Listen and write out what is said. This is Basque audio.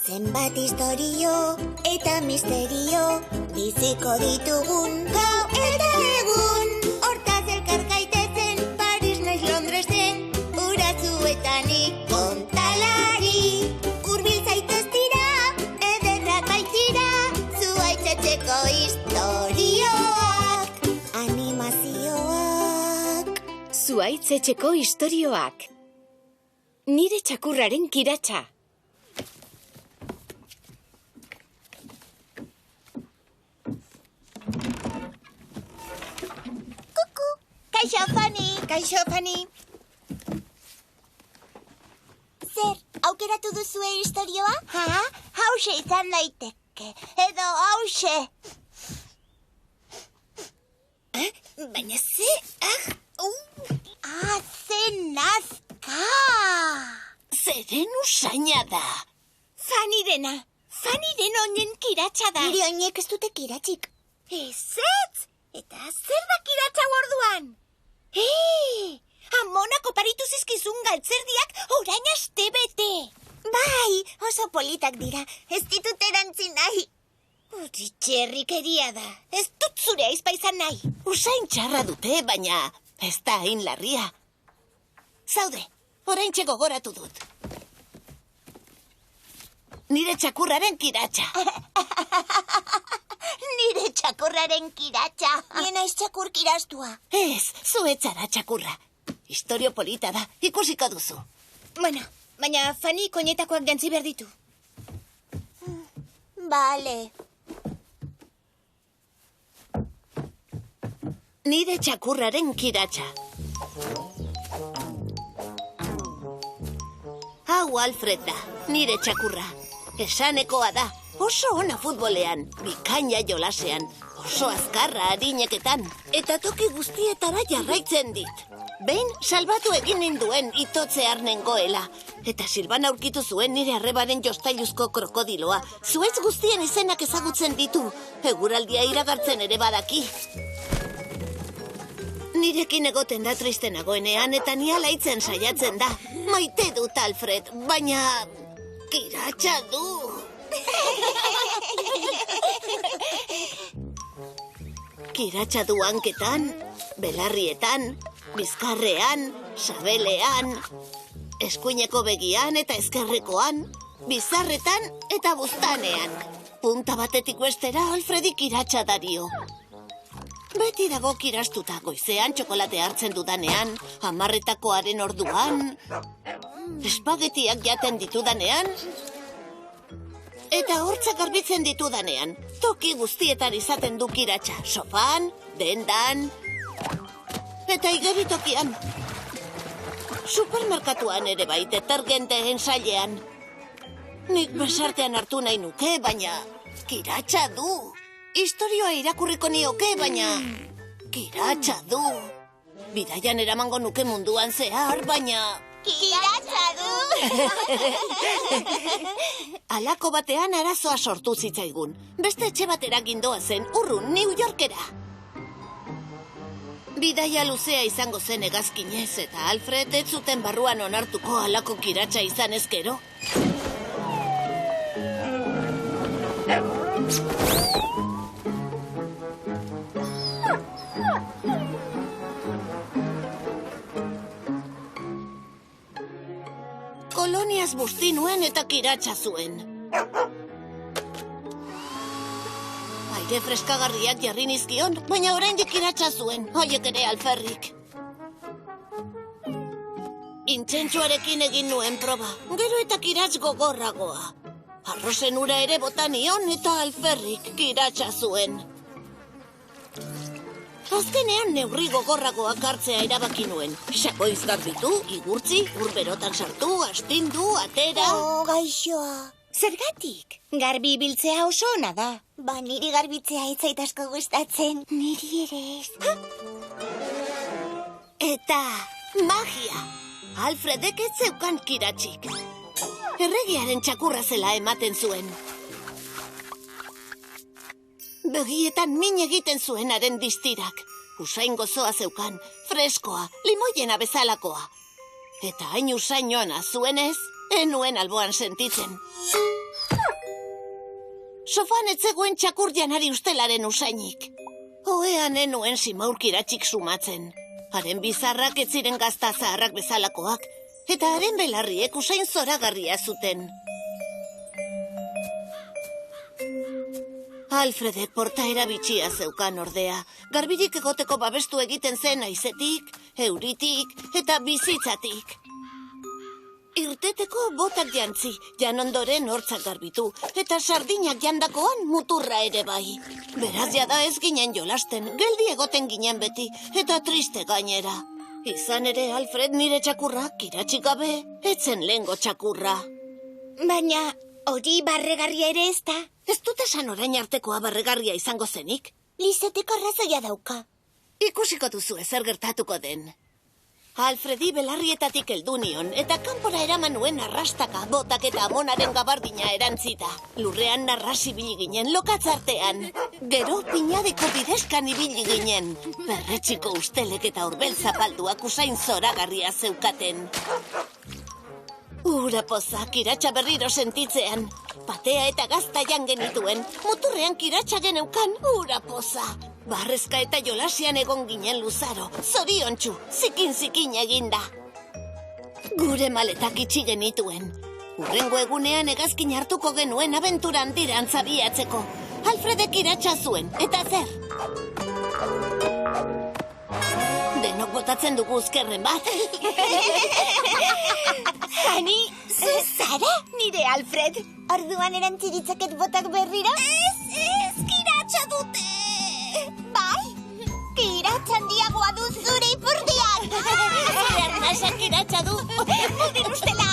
Zenbat historio eta misterio biziko ditugun gau eta egun. Hortaz elkar gaitezen Paris naiz Londresen, urazuetanik kontalari. Hurbil zaitez dira, ederrak baitira, zuaitzetxeko istorioak. Animazioak. Zuaitzetxeko istorioak. Nire txakurraren kiratsa. Kaixo, Fanny. Kaixo, Fanny. Zer, aukeratu duzue istorioa? Hauxe izan daiteke. Edo hauxe. Baina ze... Ze nazka. Zeren usaina da. Fanny-rena. Fanny-ren oinen kiratsa da. Nire oinek ez dute kiratzik. Ezetz! Eta zer da kiratsa orduan? Amonako paritu zizkizun galtzerdiak orain astebete. Bai, oso politak dira. Ez ditut erantzi nahi. Hori txerrikeria da. Ez dut zure aizpa izan nahi. Usain txarra dute, baina ez da hain larria. Zaude, orain gogoratu dut. Nire txakurraren kiratsa. Nire txakurraren kiratsa. Nien aiz txakur kirastua. Ez, zuetzara txakurra. Historio polita da, ikusiko duzu. Bueno, baina Fanny koinetakoak jantzi behar ditu. Bale. Nire txakurraren kiratsa. Hau Alfred da, nire txakurra. Esanekoa da, oso ona futbolean, bikaina jolasean, oso azkarra arineketan, eta toki guztietara jarraitzen dit. Behin salbatu egin ninduen itotzear nengoela, eta Silban aurkitu zuen nire arrebaren jostailuzko krokodiloa. Zuetz guztien izenak ezagutzen ditu, eguraldia iragartzen ere badaki. Nirekin egoten da triste nagoenean eta ni alaitzen saiatzen da. Maite dut Alfred, baina kiratsa du. Kiratsa du hanketan, belarrietan, bizkarrean, sabelean, eskuineko begian eta ezkerrekoan, bizarretan eta buztanean. Punta batetik bestera Alfredi kiratsa dario. Beti dago kirastuta, goizean txokolate hartzen dudanean, 10:00 orduan, espagetiak jaten ditudanean, eta hortzak garbitzen ditudanean. Toki guztietan izaten du kiratsa, sofan, dendan, eta igeritokian. Supermerkatuan ere bai, detergenteen sailean. Nik besartean hartu nahi nuke, baina kiratsa du. Historioa irakurriko nioke, baina kiratsa du. Bidaian eramango nuke munduan zehar, baina Kiratsa du. Halako batean arazoa sortu zitzaigun. Beste etxe batera gindoa zen, urrun New Yorkera. Bidaia luzea izango zen hegazkinez, eta Alfred ez zuten barruan onartuko halako kiratsa izan ezkero. Koloniaz busti nuen eta kiratsa zuen. Aire freskagarriak jarri nizkion, baina oraindik kiratsa zuen, horiek ere alferrik. Intzentsuarekin egin nuen proba, gero eta kirats gogorragoa. Arrozen ura ere bota nion eta alferrik kiratsa zuen. Azkenean neurri gogorragoak hartzea erabaki nuen. Sakoiz garbitu, igurtzi, urberotan sartu, astindu, atera... Gaixoa. Zergatik? Garbi ibiltzea oso ona da. Ba, niri garbitzea ez zait asko gustatzen. Niri ere ez. Eta magia! Alfredek ez zeukan kiratzik. Erregiaren txakurra zela ematen zuen. Begietan min egiten zuenaren distirak. Usain gozoa zeukan, freskoa, limoiena bezalakoa. Eta hain usain ona zuenez, enuen alboan sentitzen. Sofan etzegoen txakur janari ustelaren usainik. Oean enuen simaurkiratxik sumatzen. Haren bizarrak ez ziren gazta zaharrak bezalakoak, eta haren belarriek usain zoragarria zuten. Alfredek portaera bitxia zeukan ordea. Garbirik egoteko babestu egiten zen haizetik, euritik eta bizitzatik. Irteteko botak jantzi, jan ondoren hortzak garbitu, eta sardinak jandakoan muturra ere bai. Beraz jada ez ginen jolasten, geldi egoten ginen beti, eta triste gainera. Izan ere, Alfred, nire txakurra, kiratxik gabe, etzen lehengo txakurra. Baina, hori barregarria ere ez da. Ez dut esan orain artekoa barregarria izango zenik? Lizetek arrazoia dauka. Ikusiko duzu ezer gertatuko den. Alfredi belarrietatik heldu nion, eta kanpora eraman nuen arrastaka, botak eta amonaren gabardina erantzita. Lurrean narras ibili ginen, lokatzartean. Gero pinadeko bidezkan ibili ginen. Berretxiko ustelek eta urbel zapalduak usain zoragarria zeukaten. Ura poza, kiratxa berriro sentitzean. Patea eta gazta jan genituen, muturrean kiratxa geneukan, ura poza. Barrezka eta jolasian egon ginen luzaro, zoriontsu, zikin eginda. Gure maletak itxi genituen. Hurrengo egunean hegazkin hartuko genuen abentura handirantz abiatzeko. Alfredek kiratxa zuen, eta zer? Denok botatzen dugu uzkerren bat. Hani, zu zara, nire Alfred. Orduan erantziditzaket botak berriro? Ez, kiratxa dute. Bai, kiratxa handiagoa du zure ipurdian. Zure arnasak kiratxa du. Mudir ustela.